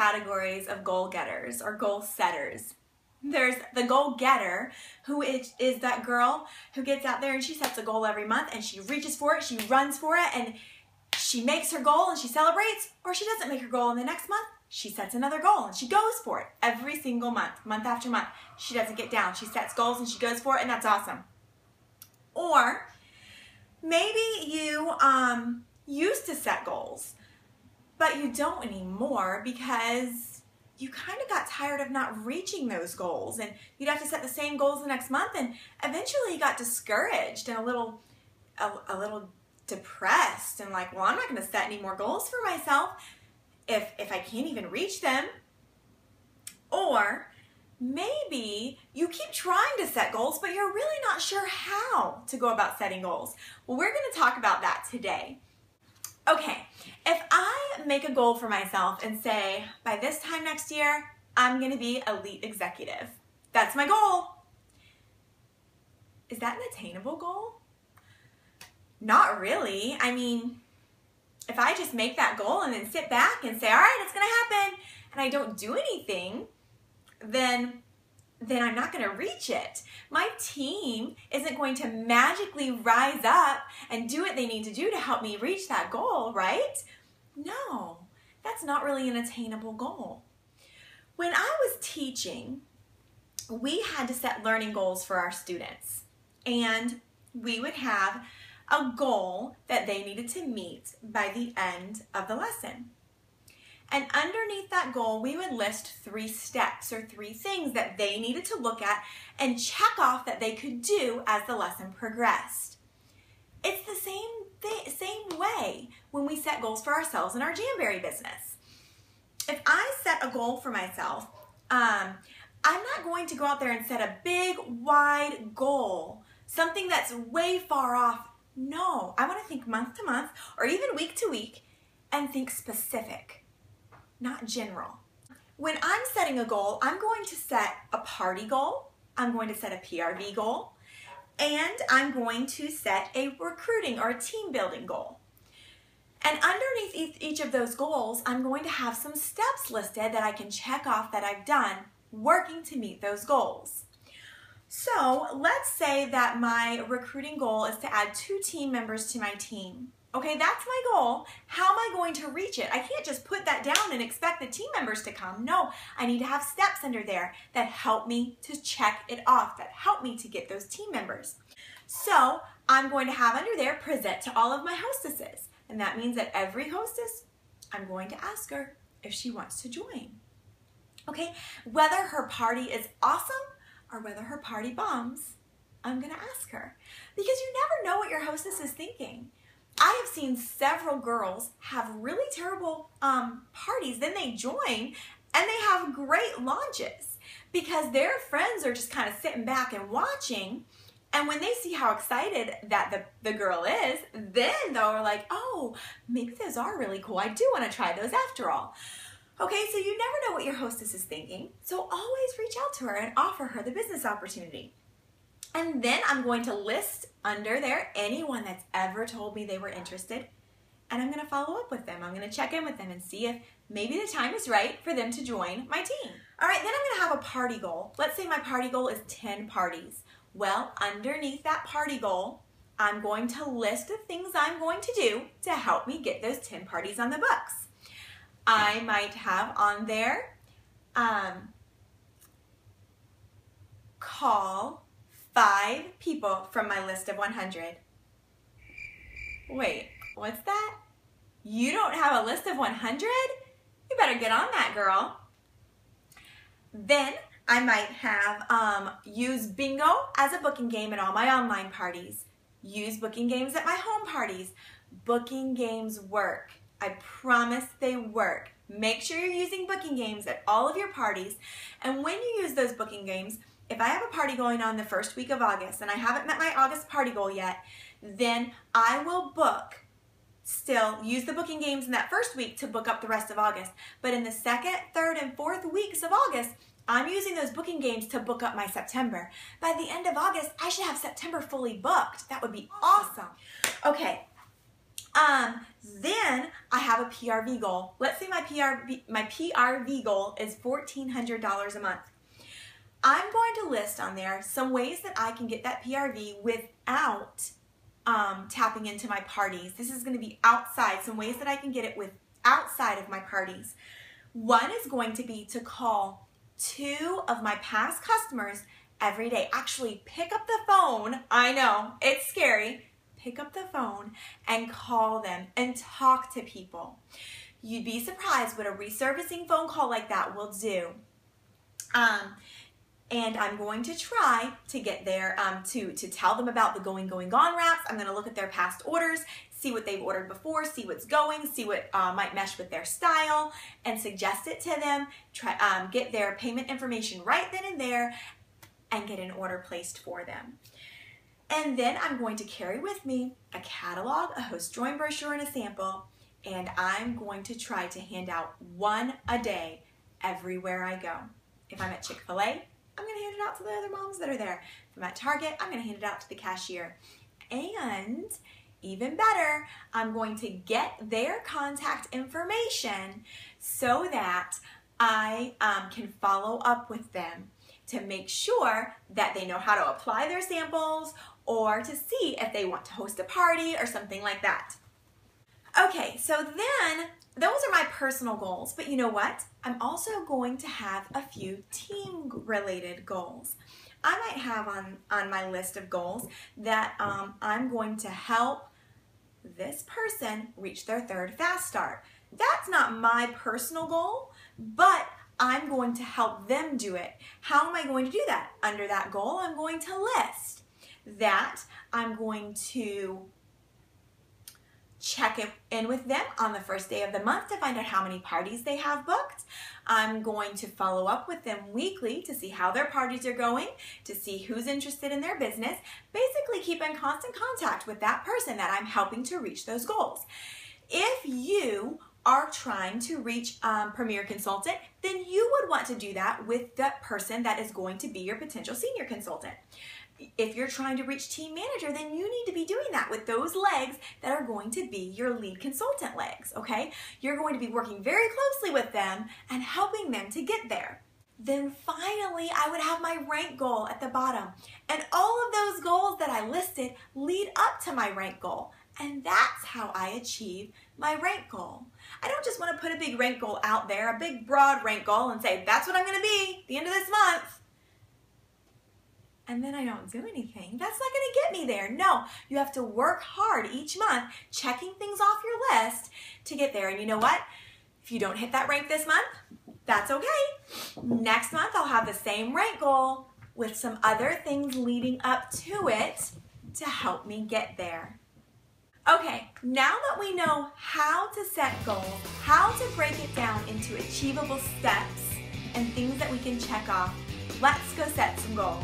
categories of goal getters or goal setters. There's the goal getter, who is that girl who gets out there and she sets a goal every month and she reaches for it, she runs for it, and she makes her goal and she celebrates, or she doesn't make her goal in the next month, she sets another goal and she goes for it every single month, month after month. She doesn't get down. She sets goals and she goes for it, and that's awesome. Or maybe you used to set goals, but you don't anymore because you kind of got tired of not reaching those goals, and you'd have to set the same goals the next month, and eventually you got discouraged and a little depressed and like, well, I'm not going to set any more goals for myself if I can't even reach them. Or maybe you keep trying to set goals, but you're really not sure how to go about setting goals. Well, we're going to talk about that today. Okay, if I make a goal for myself and say, by this time next year, I'm going to be elite executive. That's my goal. Is that an attainable goal? Not really. I mean, if I just make that goal and then sit back and say, all right, it's going to happen, and I don't do anything, then I'm not going to reach it. My team isn't going to magically rise up and do what they need to do to help me reach that goal, right? No, that's not really an attainable goal. When I was teaching, we had to set learning goals for our students, and we would have a goal that they needed to meet by the end of the lesson. And underneath that goal, we would list 3 steps or 3 things that they needed to look at and check off that they could do as the lesson progressed. It's the same way when we set goals for ourselves in our Jamberry business. If I set a goal for myself, I'm not going to go out there and set a big, wide goal, something that's way far off. No, I want to think month to month or even week to week and think specific, not general. When I'm setting a goal, I'm going to set a party goal, I'm going to set a PRV goal, and I'm going to set a recruiting or a team building goal. And underneath each of those goals, I'm going to have some steps listed that I can check off that I've done working to meet those goals. So let's say that my recruiting goal is to add 2 team members to my team. Okay, that's my goal. How am I going to reach it? I can't just put that down and expect the team members to come. No, I need to have steps under there that help me to check it off, that help me to get those team members. So I'm going to have under there, present to all of my hostesses. And that means that every hostess, I'm going to ask her if she wants to join. Okay, whether her party is awesome or whether her party bombs, I'm going to ask her. Because you never know what your hostess is thinking. I have seen several girls have really terrible parties, then they join and they have great launches because their friends are just kind of sitting back and watching, and when they see how excited that the girl is, then they're like, oh, maybe those are really cool. I do want to try those after all. Okay, so you never know what your hostess is thinking, so always reach out to her and offer her the business opportunity. And then I'm going to list under there anyone that's ever told me they were interested, and I'm going to follow up with them. I'm going to check in with them and see if maybe the time is right for them to join my team. All right, then I'm going to have a party goal. Let's say my party goal is 10 parties. Well, underneath that party goal, I'm going to list the things I'm going to do to help me get those 10 parties on the books. I might have on there, call 5 people from my list of 100. Wait, what's that? You don't have a list of 100? You better get on that, girl. Then I might have use bingo as a booking game at all my online parties. Use booking games at my home parties. Booking games work. I promise they work. Make sure you're using booking games at all of your parties. And when you use those booking games, if I have a party going on the first week of August and I haven't met my August party goal yet, then I will use the booking games in that first week to book up the rest of August. But in the 2nd, 3rd, and 4th weeks of August, I'm using those booking games to book up my September. By the end of August, I should have September fully booked. That would be awesome. Okay, Then I have a PRV goal. Let's say my PRV goal is $1,400 a month. I'm going to list on there some ways that I can get that PRV without tapping into my parties. This is going to be outside, some ways that I can get it with outside of my parties. One is going to be to call 2 of my past customers every day. Actually, pick up the phone. I know, it's scary. Pick up the phone and call them and talk to people. You'd be surprised what a resurfacing phone call like that will do. And I'm going to try to get there to tell them about the Going, Gone wraps. I'm going to look at their past orders, see what they've ordered before, see what's going, see what might mesh with their style, and suggest it to them, get their payment information right then and there, and get an order placed for them. And then I'm going to carry with me a catalog, a host drawing brochure, and a sample, and I'm going to try to hand out 1 a day everywhere I go. If I'm at Chick-fil-A, I'm going to hand it out to the other moms that are there. If I'm at Target, I'm going to hand it out to the cashier. And even better, I'm going to get their contact information so that I can follow up with them to make sure that they know how to apply their samples or to see if they want to host a party or something like that. Okay, so then those are my personal goals, but you know what? I'm also going to have a few team-related goals. I might have on my list of goals that I'm going to help this person reach their 3rd fast start. That's not my personal goal, but I'm going to help them do it. How am I going to do that? Under that goal, I'm going to list that I'm going to check in with them on the first day of the month to find out how many parties they have booked. I'm going to follow up with them weekly to see how their parties are going, to see who's interested in their business, basically keep in constant contact with that person that I'm helping to reach those goals. If you are trying to reach Premier Consultant, then you would want to do that with that person that is going to be your potential senior consultant. If you're trying to reach Team Manager, then you need to be doing that with those legs that are going to be your lead consultant legs, okay? You're going to be working very closely with them and helping them to get there. Then finally, I would have my rank goal at the bottom. And all of those goals that I listed lead up to my rank goal. And that's how I achieve my rank goal. I don't just want to put a big rank goal out there, a big broad rank goal, and say, that's what I'm going to be at the end of this month. And then I don't do anything. That's not going to get me there. No, you have to work hard each month, checking things off your list to get there. And you know what? If you don't hit that rank this month, that's okay. Next month, I'll have the same rank goal with some other things leading up to it to help me get there. Okay, now that we know how to set goals, how to break it down into achievable steps and things that we can check off, let's go set some goals.